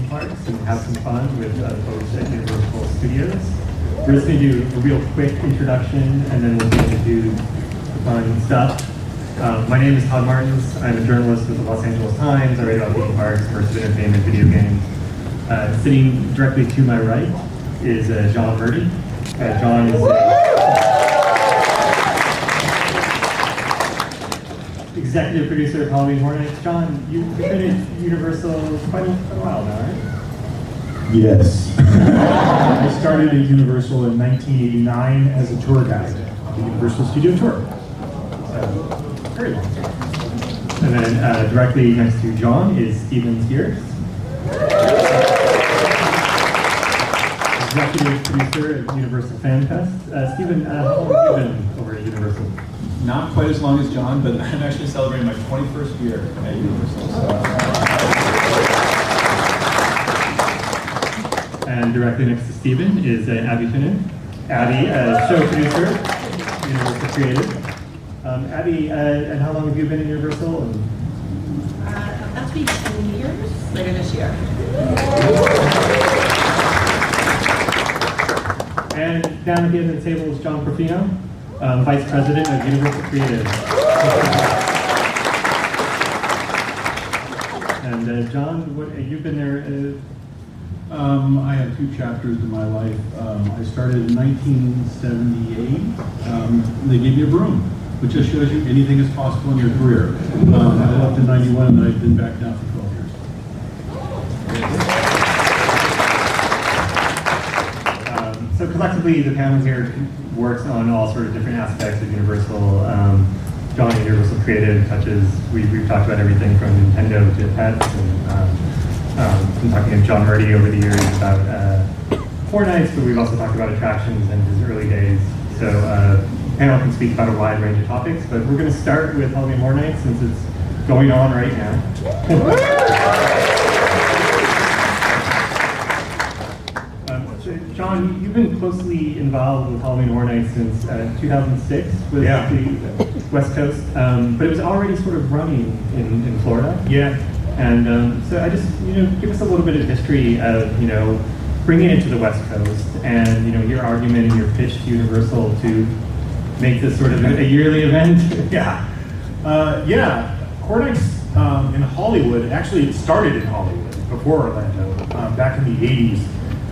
theme parks and have some fun with folks at Universal Studios. We're just going to do a real quick introduction, and then we'll get into the fun stuff. My name is Todd Martins. I'm a journalist with the Los Angeles Times. I write about theme parks, immersive entertainment, video games. Sitting directly to my right is John Murdy. John is executive producer of Halloween Horror Nights. John, you've been at Universal quite a while now, right? Yes. I started at Universal in 1989 as a tour guide on the Universal Studio Tour. Very long time. And then directly next to John is Steven Spears, executive producer at Universal Fan Fest. Steven, how long have you been over at Universal? Not quite as long as John, but I'm actually celebrating my 21st year at Universal. And directly next to Steven is Abby Finnan. Abby, show producer, Universal Creative. Abby, and how long have you been at Universal? About to be 10 years later this year. And down at the end of the table is John Profino, Vice President of Universal Creative. And John, you've been there? I have two chapters in my life. I started in 1978. They gave me a broom, which just shows you anything is possible in your career. I left in 91 and I've been back now for 12 years. So collectively, the panel here works on all sort of different aspects of Universal. John at Universal Creative touches, we've talked about everything from Nintendo to pets, and been talking to John Murdy over the years about Horror Nights, but we've also talked about attractions and his early days. So the panel can speak about a wide range of topics, but we're going to start with Halloween Horror Nights since it's going on right now. John, you've been closely involved with Halloween Horror Nights since 2006 with the West Coast, but it was already sort of running in Florida. Yeah. And so I just, give us a little bit of history of, bringing it to the West Coast and, your argument and your pitch to Universal to make this sort of a yearly event. Horror Nights in Hollywood, actually it started in Hollywood before Orlando, back in the 80s.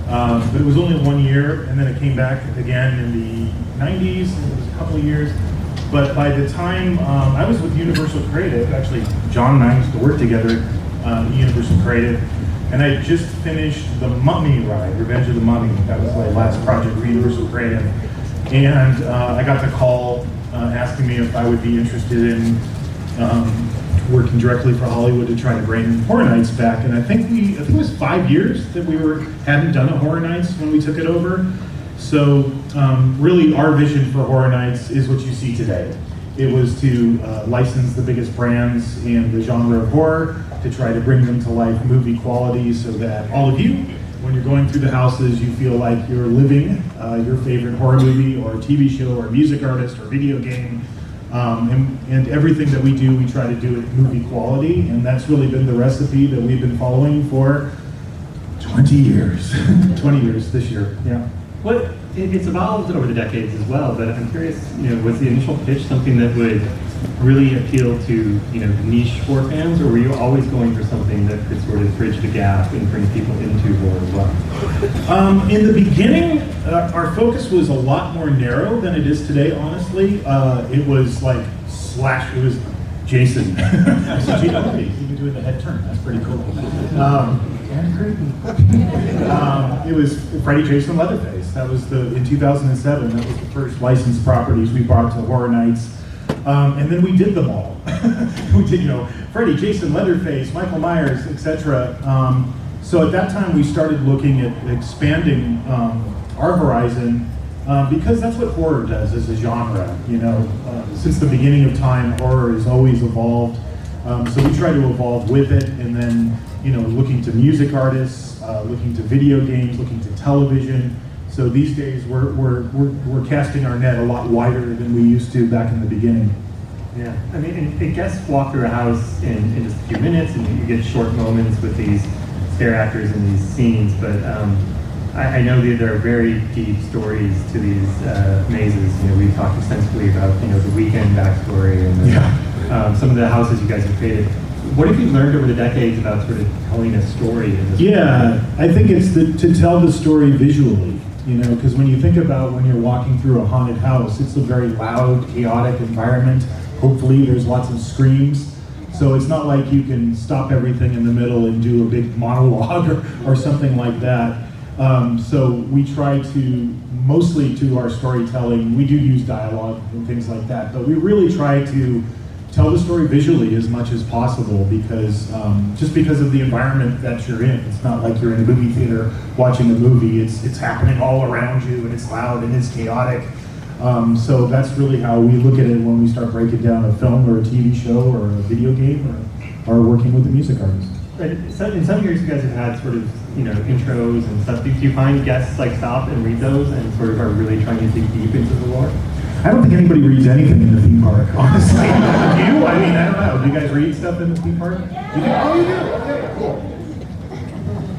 But it was only 1 year, and then it came back again in the 90s, and it was a couple of years. But by the time I was with Universal Creative, actually John and I used to work together at Universal Creative, and I just finished the Mummy ride, Revenge of the Mummy. That was my last project for Universal Creative. And I got the call asking me if I would be interested in working directly for Hollywood to try to bring Horror Nights back. And I think it was 5 years that we hadn't done a Horror Nights when we took it over. So really our vision for Horror Nights is what you see today. It was to license the biggest brands in the genre of horror, to try to bring them to life movie quality so that all of you, when you're going through the houses, you feel like you're living your favorite horror movie or TV show or music artist or video game. And everything that we do, we try to do at movie quality, and that's really been the recipe that we've been following for 20 years. 20 years this year, yeah. Well, it's evolved over the decades as well, but I'm curious, was the initial pitch something that would really appeal to, the niche horror fans, or were you always going for something that could sort of bridge the gap and bring people into horror as well? In the beginning, our focus was a lot more narrow than it is today, honestly. It was like it was Jason. You can do the head turn, that's pretty cool. And creepy. It was Freddy, Jason, Leatherface. That was in 2007, that was the first licensed properties we brought to Horror Nights. And then we did them all. We did, Freddy, Jason, Leatherface, Michael Myers, etc. So at that time we started looking at expanding our horizon because that's what horror does as a genre. Since the beginning of time, horror has always evolved. So we try to evolve with it, and then looking to music artists, looking to video games, looking to television. So these days we're casting our net a lot wider than we used to back in the beginning. Yeah, I mean, and guests walk through a house in just a few minutes, and you get short moments with these scare actors in these scenes, but I know that there are very deep stories to these mazes. You know, we've talked extensively about, you know, the Weekend backstory and some of the houses you guys have created. What have you learned over the decades about sort of telling a story in this? Yeah, I think it's to tell the story visually, you know, because when you think about when you're walking through a haunted house, it's a very loud, chaotic environment. Hopefully there's lots of screams. So it's not like you can stop everything in the middle and do a big monologue or something like that. So we try to, mostly to our storytelling, we do use dialogue and things like that, but we really try to tell the story visually as much as possible because just because of the environment that you're in. It's not like you're in a movie theater watching a movie. It's happening all around you, and it's loud and it's chaotic. So that's really how we look at it when we start breaking down a film or a TV show or a video game or working with the music artist. In some years, you guys have had sort of, you know, intros and stuff. Do you find guests like stop and read those and sort of are really trying to dig deep into the lore? I don't think anybody reads anything in the theme park, honestly. Do you? I mean, I don't know. Do you guys read stuff in the theme park? You do? Oh, you do? Okay, cool.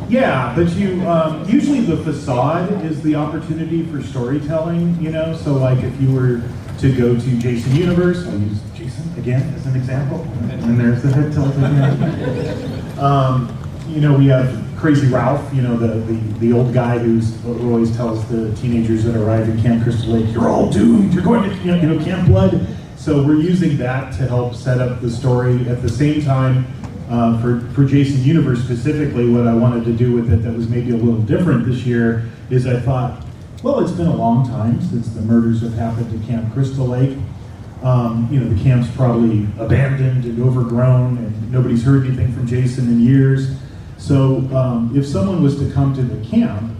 Yeah, but you, usually the facade is the opportunity for storytelling, you know? So like if you were to go to Jason Universe, I'll use Jason again as an example, and there's the head tilt again. You know, we have Crazy Ralph, you know, the old guy who always tells the teenagers that arrive in Camp Crystal Lake, you're all doomed, you're going to, you know, Camp Blood. So we're using that to help set up the story. At the same time, for Jason Universe specifically, what I wanted to do with it that was maybe a little different this year is I thought, well, it's been a long time since the murders have happened at Camp Crystal Lake. You know, the camp's probably abandoned and overgrown, and nobody's heard anything from Jason in years. So if someone was to come to the camp,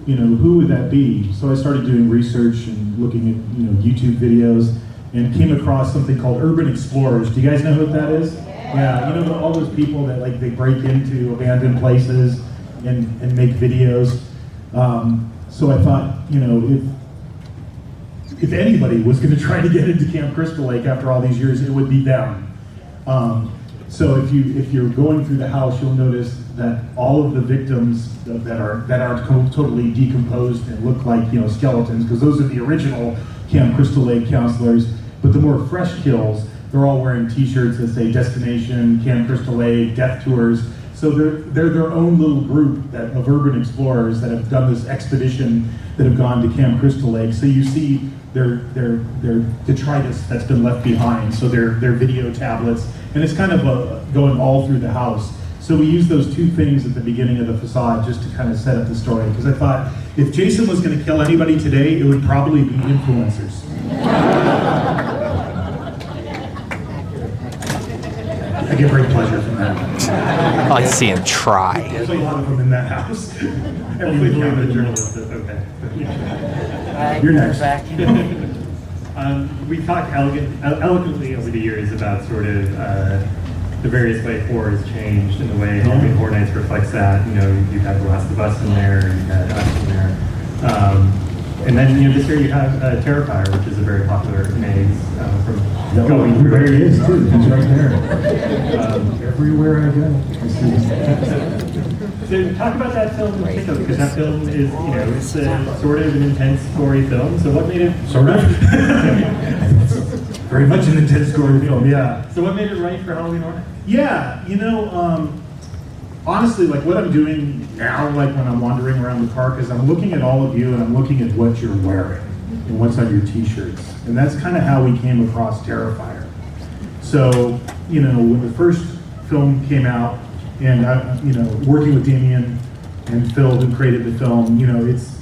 you know, who would that be? So I started doing research and looking at, you know, YouTube videos and came across something called Urban Explorers. Do you guys know what that is? Yeah, you know, all those people that like they break into abandoned places and make videos. So I thought, you know, if anybody was going to try to get into Camp Crystal Lake after all these years, it would be them. So if you're going through the house, you'll notice that all of the victims that aren't totally decomposed and look like, you know, skeletons, because those are the original Camp Crystal Lake counselors. But the more fresh kills, they're all wearing T-shirts that say Destination, Camp Crystal Lake, Death Tours. So they're their own little group of urban explorers that have done this expedition that have gone to Camp Crystal Lake. So you see their detritus that's been left behind. So their video tablets, and it's kind of going all through the house. So we use those two things at the beginning of the facade just to kind of set up the story. Because I thought if Jason was going to kill anybody today, it would probably be influencers. I get great pleasure from that. I like to see him try. There's a lot of them in that house. Hopefully the journalist is okay. You're next. We talked eloquently over the years about sort of the various way horror has changed and the way Halloween Horror Nights reflects that. You know, you've had The Last of Us in there, you've had us in there. And then, you know, this year you have Terrifier, which is a very popular maze from going through. There he is, too. He's right there. Everywhere I go. So talk about that film in particular, because that film is, you know, it's a sort of an intense, gory film. So what made it... Sort of? Very much an intense, gory film, yeah. So what made it right for Halloween Horror Nights? Yeah, you know, honestly, like what I'm doing now, like when I'm wandering around the park, is I'm looking at all of you and I'm looking at what you're wearing and what's on your t-shirts. And that's kind of how we came across Terrifier. So, you know, when the first film came out, and I, you know, working with Damien and Phil who created the film, you know, it's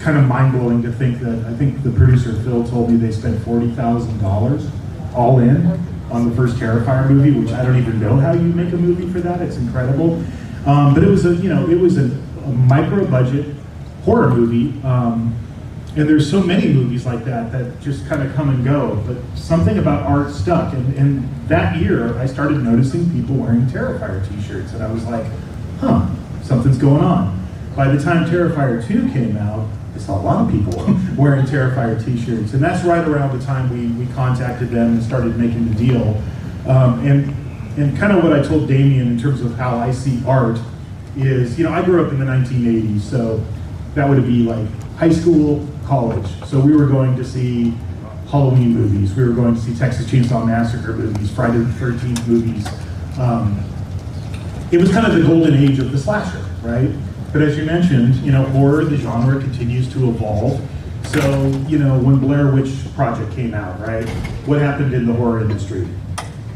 kind of mind-blowing to think that, I think the producer Phil told me they spent $40,000 all in on the first Terrifier movie, which I don't even know how you make a movie for that. It's incredible. But it was a micro-budget horror movie. And there's so many movies like that just kind of come and go, but something about art stuck. And that year, I started noticing people wearing Terrifier t-shirts, and I was like, huh, something's going on. By the time Terrifier 2 came out, I saw a lot of people wearing Terrifier t-shirts, and that's right around the time we contacted them and started making the deal. And kind of what I told Damien in terms of how I see art is, you know, I grew up in the 1980s, so that would be like high school, college. So we were going to see Halloween movies. We were going to see Texas Chainsaw Massacre movies, Friday the 13th movies. It was kind of the golden age of the slasher, right? But as you mentioned, you know, horror, the genre continues to evolve. So, you know, when Blair Witch Project came out, right? What happened in the horror industry?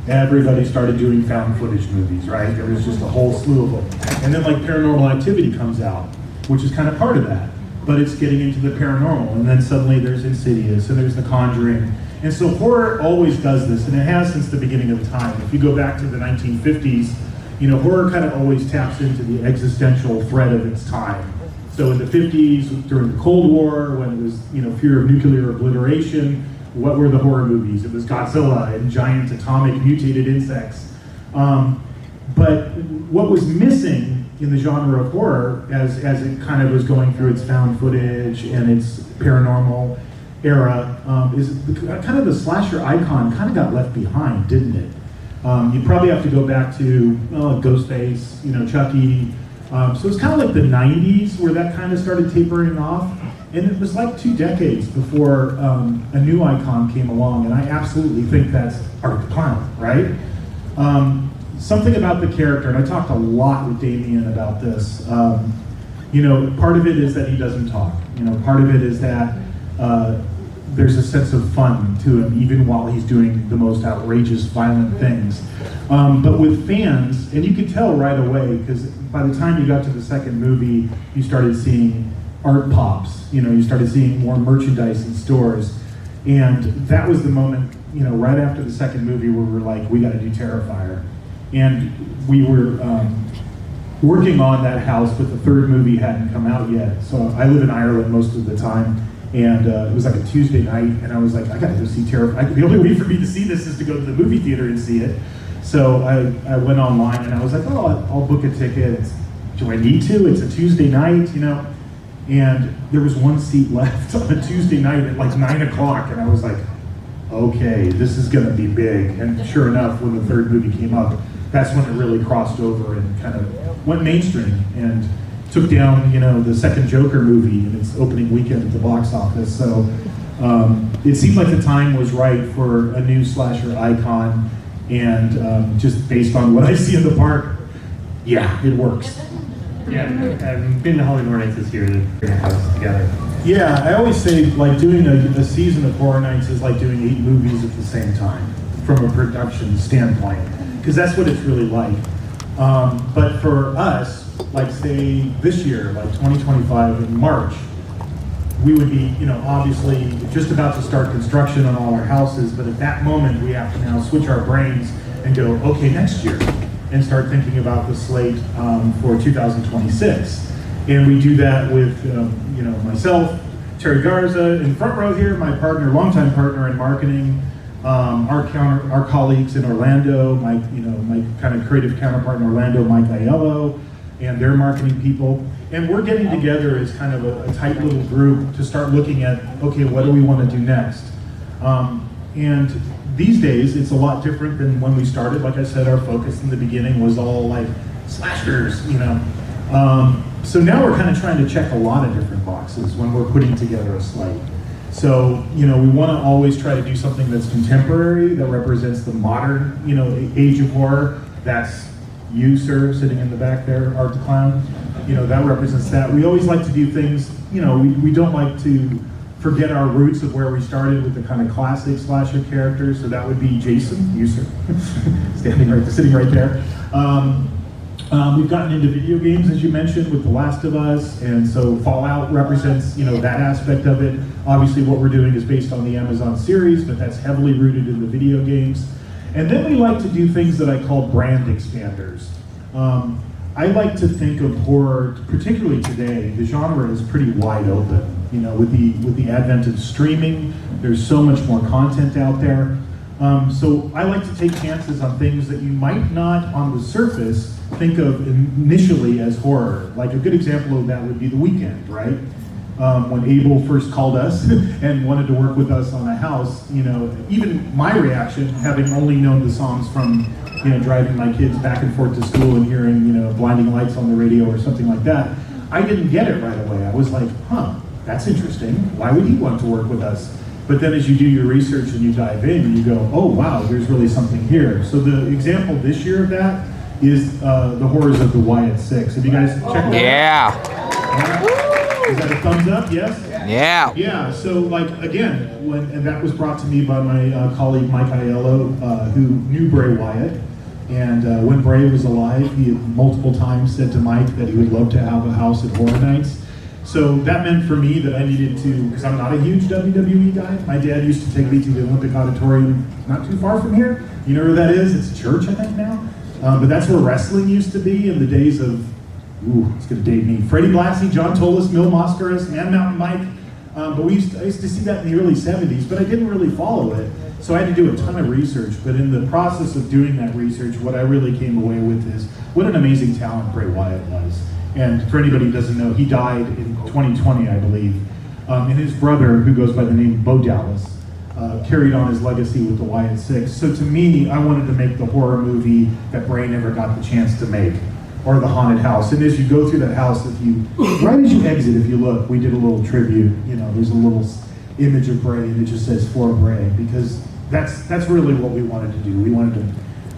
Everybody started doing found footage movies, right? There was just a whole slew of them. And then like Paranormal Activity comes out, which is kind of part of that. But it's getting into the paranormal, and then suddenly there's Insidious, and there's The Conjuring. And so horror always does this, and it has since the beginning of time. If you go back to the 1950s, you know, horror kind of always taps into the existential threat of its time. So in the 50s, during the Cold War, when it was, you know, fear of nuclear obliteration, what were the horror movies? It was Godzilla and giant atomic mutated insects. But what was missing in the genre of horror, as it kind of was going through its found footage and its paranormal era, is kind of the slasher icon kind of got left behind, didn't it? You probably have to go back to Ghostface, you know, Chucky. So it's kind of like the 90s where that kind of started tapering off. And it was like 2 decades before a new icon came along, and I absolutely think that's Art the Clown, right? Something about the character, and I talked a lot with Damien about this. You know, part of it is that he doesn't talk. You know, part of it is that there's a sense of fun to him, even while he's doing the most outrageous, violent things. But with fans, and you could tell right away, because by the time you got to the second movie, you started seeing art pops. You know, you started seeing more merchandise in stores. And that was the moment, you know, right after the second movie where we were like, we got to do Terrifier. And we were working on that house, but the third movie hadn't come out yet. So I live in Ireland most of the time, and it was like a Tuesday night, and I was like, I gotta go see Terrifier. The only way for me to see this is to go to the movie theater and see it. So I went online, and I was like, oh, I'll book a ticket. Do I need to? It's a Tuesday night, you know? And there was one seat left on a Tuesday night at like 9 o'clock, and I was like, okay, this is gonna be big. And sure enough, when the third movie came up, that's when it really crossed over and kind of went mainstream and took down, you know, the second Joker movie in its opening weekend at the box office. So it seemed like the time was right for a new slasher icon, and just based on what I see in the park, yeah, it works. Yeah, I've been to Halloween Horror Nights this year to bring a house together. Yeah, I always say like doing a season of Horror Nights is like doing 8 movies at the same time from a production standpoint, because that's what it's really like. But for us, like say this year, like 2025 in March, we would be, you know, obviously just about to start construction on all our houses, but at that moment we have to now switch our brains and go, okay, next year, and start thinking about the slate for 2026. And we do that with, you know, myself, Terry Garza in the front row here, my partner, longtime partner in marketing, our colleagues in Orlando, my kind of creative counterpart in Orlando, Mike Aiello, and their marketing people. And we're getting together as kind of a tight little group to start looking at, okay, what do we want to do next? And these days, it's a lot different than when we started. Like I said, our focus in the beginning was all like slashers, you know. So now we're kind of trying to check a lot of different boxes when we're putting together a slate. So, you know, we want to always try to do something that's contemporary, that represents the modern, you know, age of horror. That's you, sir, sitting in the back there, Art the Clown. You know, that represents that. We always like to do things, you know, we don't like to forget our roots of where we started with the kind of classic slasher characters. So that would be Jason, you, sir, sitting right there. We've gotten into video games, as you mentioned, with The Last of Us, and so Fallout represents, you know, that aspect of it. Obviously, what we're doing is based on the Amazon series, but that's heavily rooted in the video games. And then we like to do things that I call brand expanders. I like to think of horror, particularly today, the genre is pretty wide open. You know, with the advent of streaming, there's so much more content out there. So I like to take chances on things that you might not, on the surface, think of initially as horror. Like a good example of that would be The Weeknd, right? when Abel first called us and wanted to work with us on a house, you know, even my reaction, having only known the songs from, you know, driving my kids back and forth to school and hearing, you know, Blinding Lights on the radio or something like that, I didn't get it right away. I was like, huh, that's interesting. Why would he want to work with us? But then as you do your research and you dive in, you go, oh wow, there's really something here. So the example this year of that is the horrors of the Wyatt Six. Have you guys checked that out? Yeah. Is that a thumbs up? Yes? Yeah. Yeah, so like again, and that was brought to me by my colleague Mike Aiello, who knew Bray Wyatt. And when Bray was alive, he had multiple times said to Mike that he would love to have a house at Horror Nights. So that meant for me that I needed to, because I'm not a huge WWE guy. My dad used to take me to the Olympic Auditorium not too far from here. You know where that is? It's a church, I think now. But that's where wrestling used to be in the days of, ooh, it's gonna date me. Freddie Blassie, John Tolis, Mil Mascaras, Man Mountain Mike. But I used to see that in the early 70s, but I didn't really follow it. So I had to do a ton of research. But in the process of doing that research, what I really came away with is what an amazing talent Bray Wyatt was. And for anybody who doesn't know, he died in 2020, I believe. And his brother, who goes by the name Bo Dallas, carried on his legacy with the Wyatt Six. So to me, I wanted to make the horror movie that Bray never got the chance to make, or the haunted house. And as you go through that house, right as you exit, if you look, we did a little tribute. You know, there's a little image of Bray, and it just says "For Bray," because that's really what we wanted to do. We wanted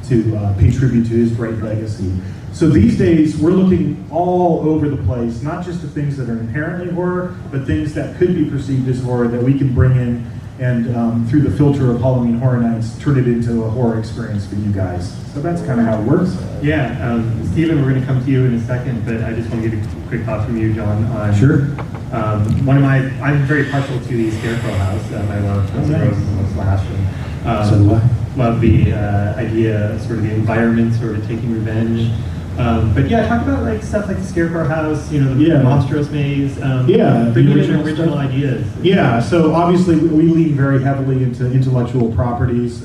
to pay tribute to his great legacy. So these days, we're looking all over the place, not just the things that are inherently horror, but things that could be perceived as horror that we can bring in and through the filter of Halloween Horror Nights, turn it into a horror experience for you guys. So that's kind of how it works. Yeah, Stephen, we're going to come to you in a second, but I just want to get a quick thought from you, John. On, Sure. I'm very partial to the Scarecrow house. I love Guns N' Roses and Slash. And, So do I. Love the idea of sort of the environment, sort of taking revenge. But yeah, talk about like stuff like the Scarecrow house, you know, the Monstrous Maze. Bringing in original ideas. Yeah, so obviously we lean very heavily into intellectual properties.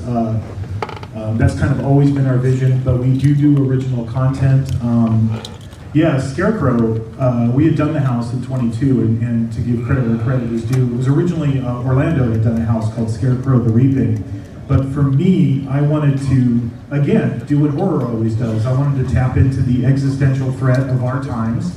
That's kind of always been our vision, but we do original content. Scarecrow, we had done the house in 22, and to give credit where credit is due, it was originally Orlando had done a house called Scarecrow the Reaping. But for me, I wanted to, again, do what horror always does. I wanted to tap into the existential threat of our times,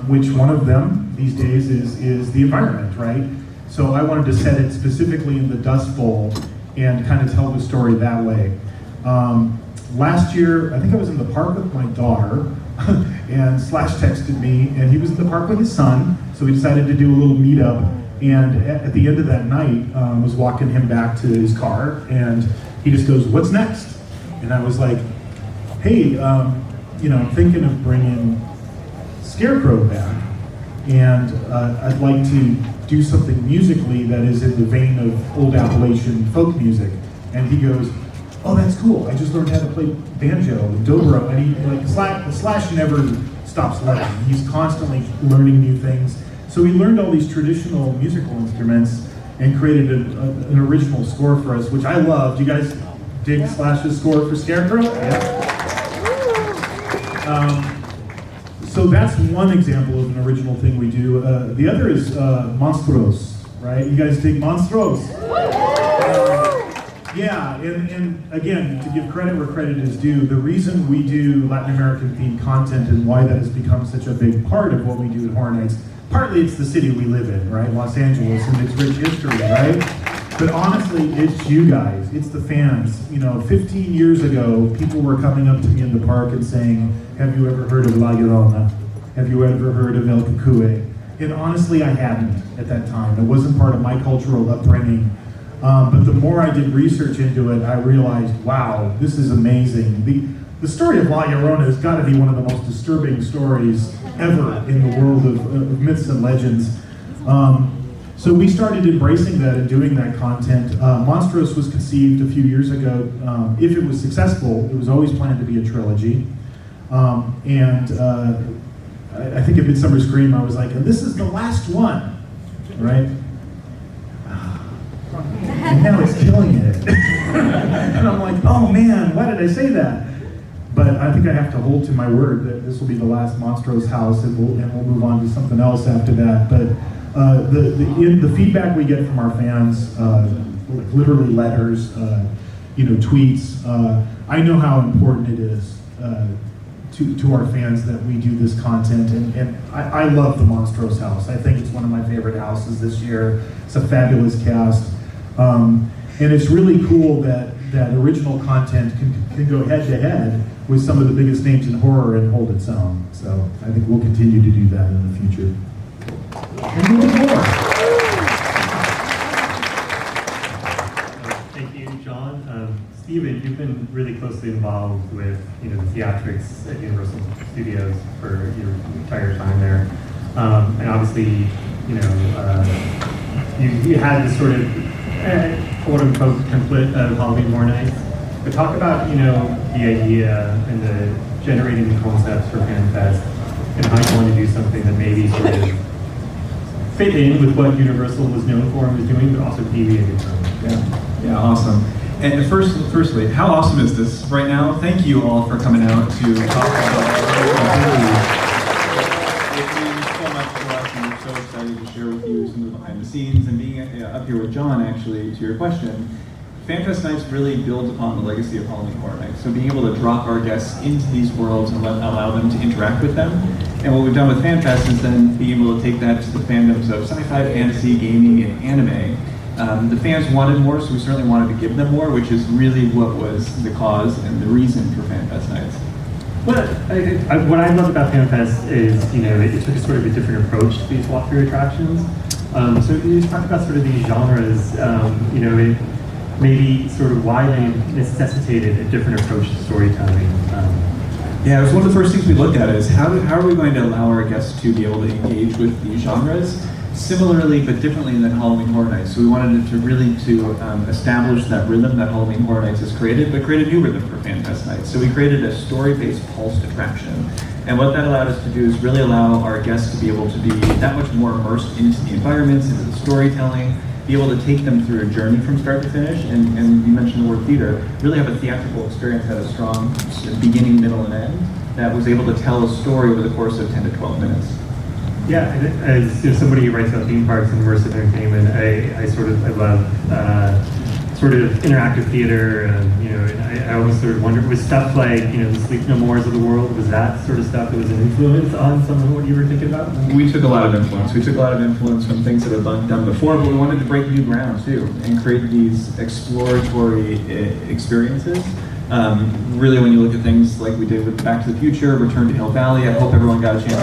which one of them these days is the environment, right? So I wanted to set it specifically in the Dust Bowl and kind of tell the story that way. Last year, I think I was in the park with my daughter, and Slash texted me, and he was in the park with his son, so we decided to do a little meetup. And at the end of that night, was walking him back to his car, and he just goes, "What's next?" And I was like, "Hey, I'm thinking of bringing Scarecrow back, and I'd like to do something musically that is in the vein of old Appalachian folk music." And he goes, "Oh, that's cool. I just learned how to play banjo and dobro." And he Slash never stops learning. He's constantly learning new things. So he learned all these traditional musical instruments and created an original score for us, which I love. Do you guys dig Slash's score for Scarecrow? Yeah. So that's one example of an original thing we do. The other is Monstros, right? You guys dig Monstros? And again, to give credit where credit is due, the reason we do Latin American themed content and why that has become such a big part of what we do at Horror Nights, partly it's the city we live in, right? Los Angeles and its rich history, right? But honestly, it's you guys, it's the fans. 15 years ago, people were coming up to me in the park and saying, "Have you ever heard of La Llorona? Have you ever heard of El Cucuy?" And honestly, I hadn't at that time. It wasn't part of my cultural upbringing. But the more I did research into it, I realized, wow, this is amazing. The story of La Llorona has got to be one of the most disturbing stories ever in the world of myths and legends. So we started embracing that and doing that content. Monstrous was conceived a few years ago. If it was successful, it was always planned to be a trilogy. I think at Midsummer Scream, I was like, and this is the last one, right? And now it's killing it. And I'm like, oh man, why did I say that? But I think I have to hold to my word that this will be the last Monstrous house, and we'll move on to something else after that. But The feedback we get from our fans, literally letters, tweets. I know how important it is to our fans that we do this content, and I love the Monstrose house. I think it's one of my favorite houses this year. It's a fabulous cast, and it's really cool that original content can go head to head with some of the biggest names in horror and hold its own. So I think we'll continue to do that in the future. And we'll do more. Thank you, John. Steven, you've been really closely involved with the theatrics at Universal Studios for your entire time there, and obviously you had this sort of quote unquote template of Halloween Horror Nights. But talk about the idea and the generating the concepts for FanFest and how you want to do something that maybe sort of fit in with what Universal was known for and was doing, but also deviated from it. Yeah, awesome. And firstly, how awesome is this right now? Thank you all for coming out to talk about it means so much to us, and we're so excited to share with you some of the behind the scenes and being up here with John, actually, to your question. FanFest Nights really builds upon the legacy of Halloween Horror Nights. So being able to drop our guests into these worlds and allow them to interact with them. And what we've done with FanFest is then being able to take that to the fandoms of sci-fi, fantasy, gaming, and anime. The fans wanted more, so we certainly wanted to give them more, which is really what was the cause and the reason for FanFest Nights. What I love about FanFest is, it took a sort of a different approach to these walkthrough attractions. So you talk about sort of these genres, maybe sort of why they necessitated a different approach to storytelling. Yeah, it was one of the first things we looked at is how are we going to allow our guests to be able to engage with these genres similarly but differently than Halloween Horror Nights. So we wanted to really establish that rhythm that Halloween Horror Nights has created, but create a new rhythm for FanFest Nights. So we created a story-based pulsed attraction. And what that allowed us to do is really allow our guests to be able to be that much more immersed into the environments, into the storytelling, be able to take them through a journey from start to finish, and you mentioned the word theater, really have a theatrical experience that had a strong beginning, middle, and end that was able to tell a story over the course of 10 to 12 minutes. Yeah, as somebody who writes about theme parks and immersive entertainment, I love sort of interactive theater, and I almost sort of wonder, was stuff like, the Sleep No Mores of the world, was that sort of stuff that was an influence on some of what you were thinking about? We took a lot of influence. We took a lot of influence from things that have been done before, but we wanted to break new ground too, and create these exploratory experiences. Really, when you look at things like we did with Back to the Future, Return to Hill Valley, I hope everyone got a chance to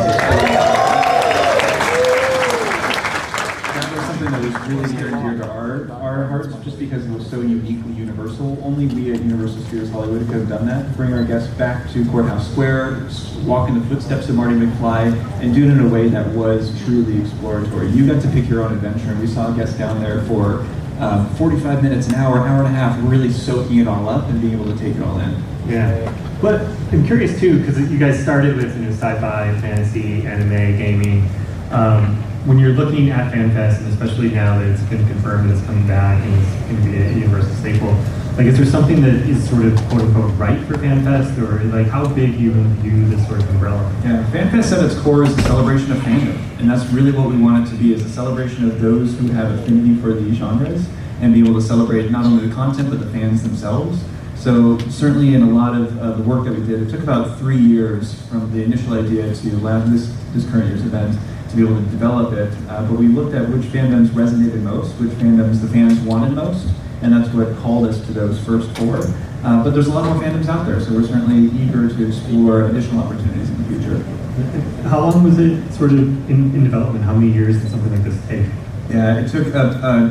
that was really near and dear to our hearts, just because it was so uniquely Universal. Only we at Universal Studios Hollywood could have done that. Bring our guests back to Courthouse Square, walk in the footsteps of Marty McFly, and do it in a way that was truly exploratory. You got to pick your own adventure, and we saw guests down there for 45 minutes, an hour and a half, really soaking it all up and being able to take it all in. Yeah, but I'm curious too, because you guys started with sci-fi, fantasy, anime, gaming. When you're looking at FanFest, and especially now that it's been confirmed that it's coming back and it's going to be a Universal staple, like, is there something that is sort of quote unquote right for FanFest, or like how big you view this sort of umbrella? Yeah, FanFest at its core is a celebration of fandom, and that's really what we want it to be, is a celebration of those who have affinity for these genres and be able to celebrate not only the content but the fans themselves. So certainly in a lot of the work that we did, it took about 3 years from the initial idea to this current year's event to be able to develop it, but we looked at which fandoms resonated most, which fandoms the fans wanted most, and that's what called us to those first 4. But there's a lot more fandoms out there, so we're certainly eager to explore additional opportunities in the future. How long was it sort of in development? How many years did something like this take? Yeah, it took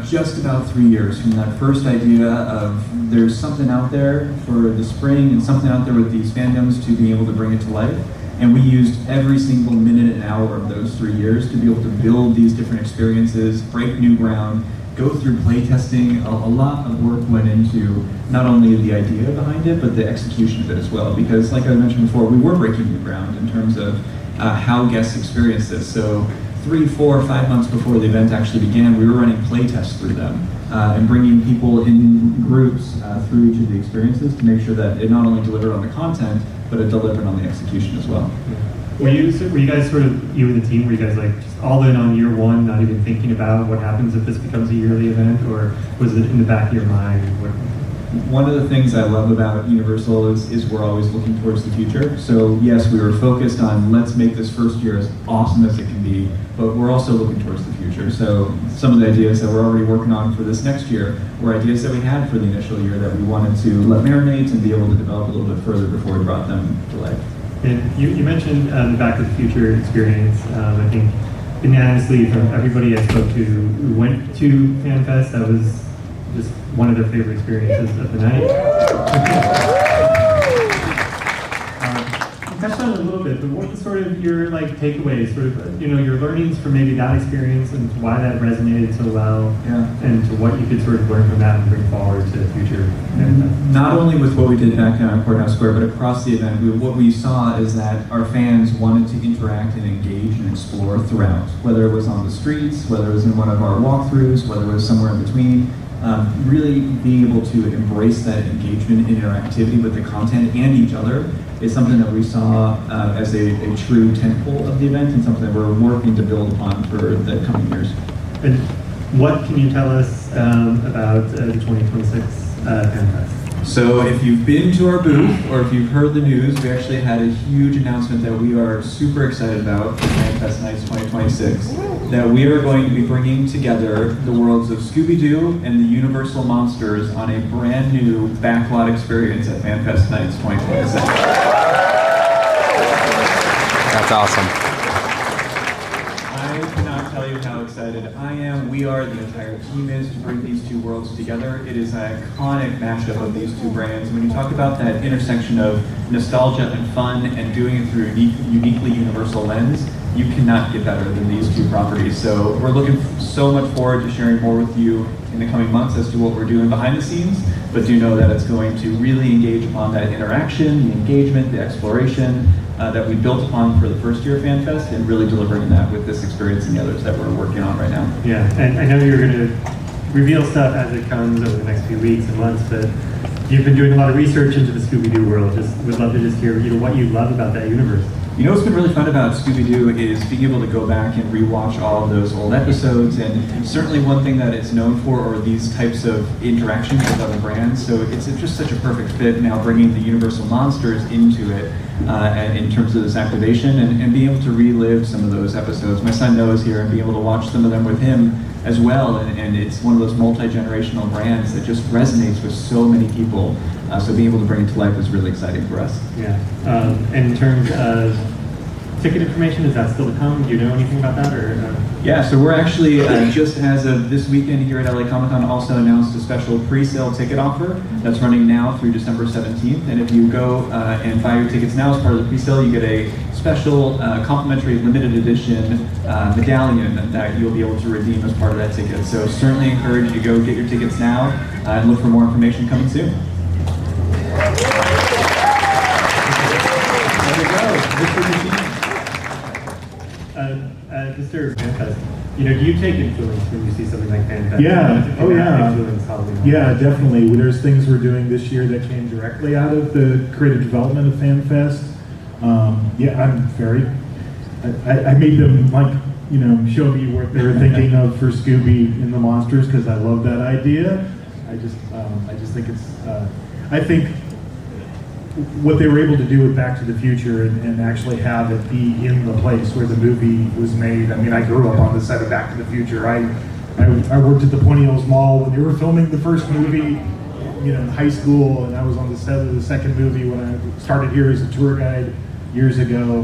just about 3 years from that first idea of there's something out there for the spring and something out there with these fandoms to be able to bring it to life. And we used every single minute and hour of those 3 years to be able to build these different experiences, break new ground, go through play testing. A lot of work went into not only the idea behind it, but the execution of it as well. Because like I mentioned before, we were breaking new ground in terms of how guests experience this. So 3, 4, 5 months before the event actually began, we were running play tests through them and bringing people in groups through each of the experiences to make sure that it not only delivered on the content, but it delivered on the execution as well. Were you guys sort of, you and the team, were you guys like just all in on year one, not even thinking about what happens if this becomes a yearly event, or was it in the back of your mind? One of the things I love about Universal is we're always looking towards the future. So yes, we were focused on let's make this first year as awesome as it can be, but we're also looking towards the future. So some of the ideas that we're already working on for this next year were ideas that we had for the initial year that we wanted to let marinate and be able to develop a little bit further before we brought them to life. And you mentioned the Back to the Future experience. I think unanimously from everybody I spoke to who went to FanFest, that was just one of their favorite experiences of the night. You touched on it a little bit, but what was sort of your like takeaways, sort of your learnings from maybe that experience and why that resonated so well, and to what you could sort of learn from that and bring forward to the future? Not only with what we did back on Courthouse Square, but across the event, what we saw is that our fans wanted to interact and engage and explore throughout, whether it was on the streets, whether it was in one of our walkthroughs, whether it was somewhere in between. Really being able to embrace that engagement and interactivity with the content and each other is something that we saw as a true tentpole of the event and something that we're working to build upon for the coming years. And what can you tell us about the 2026 FanFest? So if you've been to our booth or if you've heard the news, we actually had a huge announcement that we are super excited about for FanFest Nights 2026, that we are going to be bringing together the worlds of Scooby Doo and the Universal Monsters on a brand new backlot experience at FanFest Nights 2026. That's awesome. I cannot tell you how excited I am. We are, the entire team is, to bring these two worlds together. It is an iconic mashup of these two brands. When you talk about that intersection of nostalgia and fun and doing it through a uniquely universal lens, you cannot get better than these two properties. So we're looking so much forward to sharing more with you in the coming months as to what we're doing behind the scenes, but do know that it's going to really engage upon that interaction, the engagement, the exploration that we built upon for the first year of FanFest, and really delivering that with this experience and the others that we're working on right now. Yeah, and I know you're going to reveal stuff as it comes over the next few weeks and months, but you've been doing a lot of research into the Scooby Doo world. Just would love to just hear what you love about that universe. You know what's been really fun about Scooby Doo is being able to go back and rewatch all of those old episodes, and certainly one thing that it's known for are these types of interactions with other brands. So it's just such a perfect fit now bringing the Universal Monsters into it in terms of this activation and being able to relive some of those episodes. My son Noah's here and being able to watch some of them with him as well, and it's one of those multi-generational brands that just resonates with so many people. So being able to bring it to life is really exciting for us. Yeah. In terms of ticket information, is that still to come? Do you know anything about that? Or Yeah, so we're actually, just as of this weekend here at LA Comic Con, also announced a special pre-sale ticket offer that's running now through December 17th. And if you go and buy your tickets now as part of the pre-sale, you get a special complimentary limited edition medallion that you'll be able to redeem as part of that ticket. So certainly encourage you to go get your tickets now and look for more information coming soon. There we go. Mr. FanFest, do you take influence when you see something like FanFest? Yeah. Oh, yeah. Influence Halloween. Yeah, definitely. There's things we're doing this year that came directly out of the creative development of FanFest. I made them show me what they were thinking of for Scooby and the Monsters because I love that idea. I just think it's. I think what they were able to do with Back to the Future and actually have it be in the place where the movie was made. I mean, I grew up on the set of Back to the Future. I worked at the Pointe Hills Mall when they were filming the first movie, in high school, and I was on the set of the second movie when I started here as a tour guide years ago.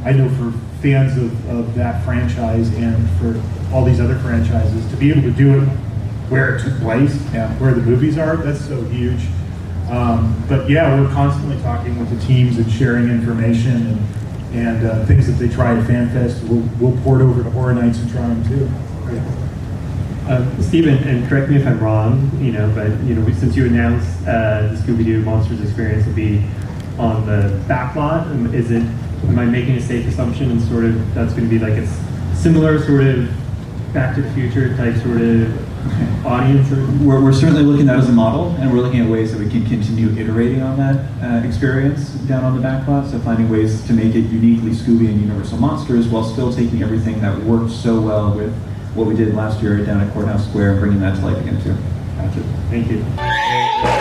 I know for fans of that franchise and for all these other franchises, to be able to do it where it took place, where the movies are, that's so huge. But yeah, we're constantly talking with the teams and sharing information and things that they try at FanFest. We'll port over to Horror Nights and try them too. Steven, and correct me if I'm wrong, but since you announced the Scooby Doo Monsters experience will be on the backlot, am I making a safe assumption and sort of that's going to be like a similar sort of Back to the Future type sort of audience? Or? We're certainly looking at that as a model, and we're looking at ways that we can continue iterating on that experience down on the backlot. So finding ways to make it uniquely Scooby and Universal Monsters while still taking everything that worked so well with what we did last year down at Courthouse Square and bringing that to life again too. Gotcha. Thank you.